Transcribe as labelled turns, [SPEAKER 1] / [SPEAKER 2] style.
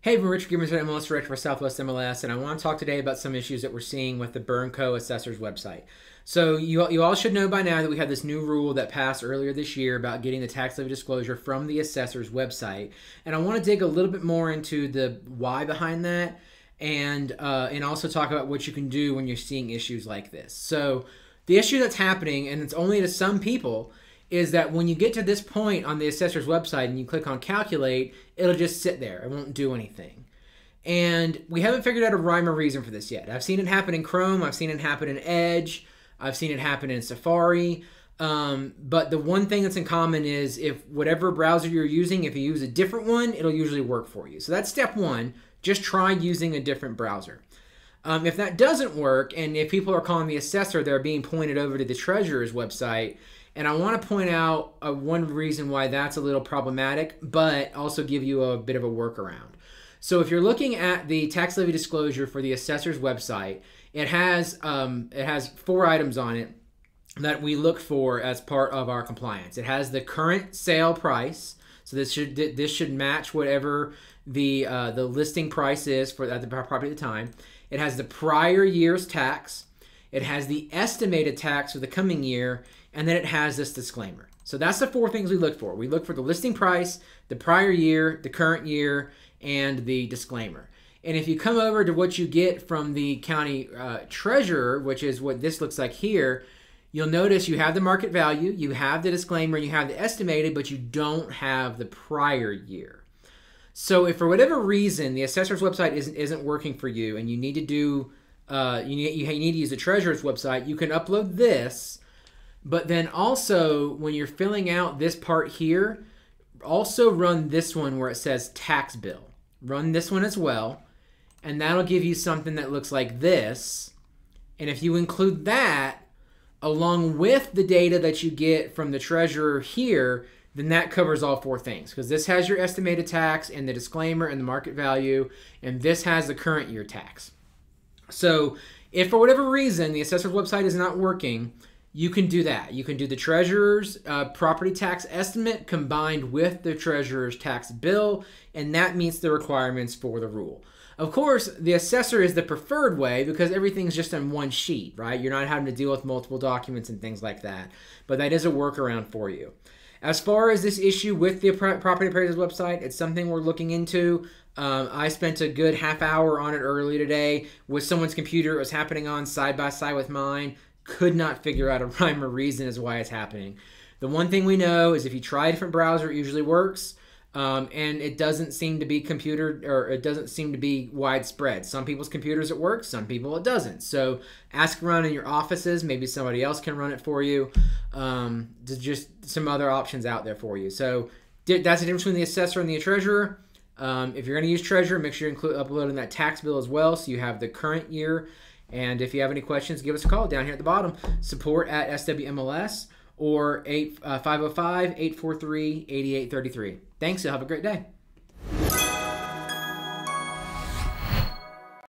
[SPEAKER 1] Hey everyone, Richard Gibbons, MLS Director for Southwest MLS, and I want to talk today about some issues that we're seeing with the Burnco Assessor's website. So you all should know by now that we have this new rule that passed earlier this year about getting the tax levy disclosure from the assessor's website, and I want to dig a little bit more into the why behind that, and also talk about what you can do when you're seeing issues like this. So the issue that's happening, and it's only to some people, is that when you get to this point on the assessor's website and you click on calculate, it'll just sit there. It won't do anything. And we haven't figured out a rhyme or reason for this yet. I've seen it happen in Chrome. I've seen it happen in Edge. I've seen it happen in Safari. But the one thing that's in common is if whatever browser you're using, if you use a different one, it'll usually work for you. So that's step one. Just try using a different browser. If that doesn't work, and if people are calling the assessor, they're being pointed over to the treasurer's website. And I want to point out one reason why that's a little problematic, but also give you a bit of a workaround. So if you're looking at the tax levy disclosure for the assessor's website, it has 4 items on it that we look for as part of our compliance. It has the current sale price, so this should match whatever the listing price is for the property at the time. It has the prior year's tax. It has the estimated tax for the coming year, and then it has this disclaimer. So that's the 4 things we look for. We look for the listing price, the prior year, the current year, and the disclaimer. And if you come over to what you get from the county treasurer, which is what this looks like here, you'll notice you have the market value, you have the disclaimer, and you have the estimated, but you don't have the prior year. So if for whatever reason the assessor's website isn't working for you, and you need to do you need to use the treasurer's website, you can upload this. But then also, when you're filling out this part here, also run this one where it says tax bill. Run this one as well, and that'll give you something that looks like this. And if you include that along with the data that you get from the treasurer here, then that covers all 4 things. Because this has your estimated tax and the disclaimer and the market value, and this has the current year tax. So if for whatever reason the assessor's website is not working, you can do that. You can do the treasurer's property tax estimate combined with the treasurer's tax bill, and that meets the requirements for the rule. Of course, the assessor is the preferred way because everything's just on one sheet, right? You're not having to deal with multiple documents and things like that, but that is a workaround for you. As far as this issue with the property appraiser's website, it's something we're looking into. I spent a good half hour on it early today with someone's computer. It was happening on side by side with mine. Could not figure out a rhyme or reason as why it's happening. The one thing we know is if you try a different browser, it usually works. And it doesn't seem to be it doesn't seem to be widespread. Some people's computers it works, some people it doesn't. So ask around in your offices, maybe somebody else can run it for you. There's just some other options out there for you. So that's the difference between the assessor and the treasurer. If you're going to use treasurer, make sure you include uploading that tax bill as well, so you have the current year. And if you have any questions, give us a call down here at the bottom, support@SWMLS or 505-843-8833. Thanks, you'll have a great day.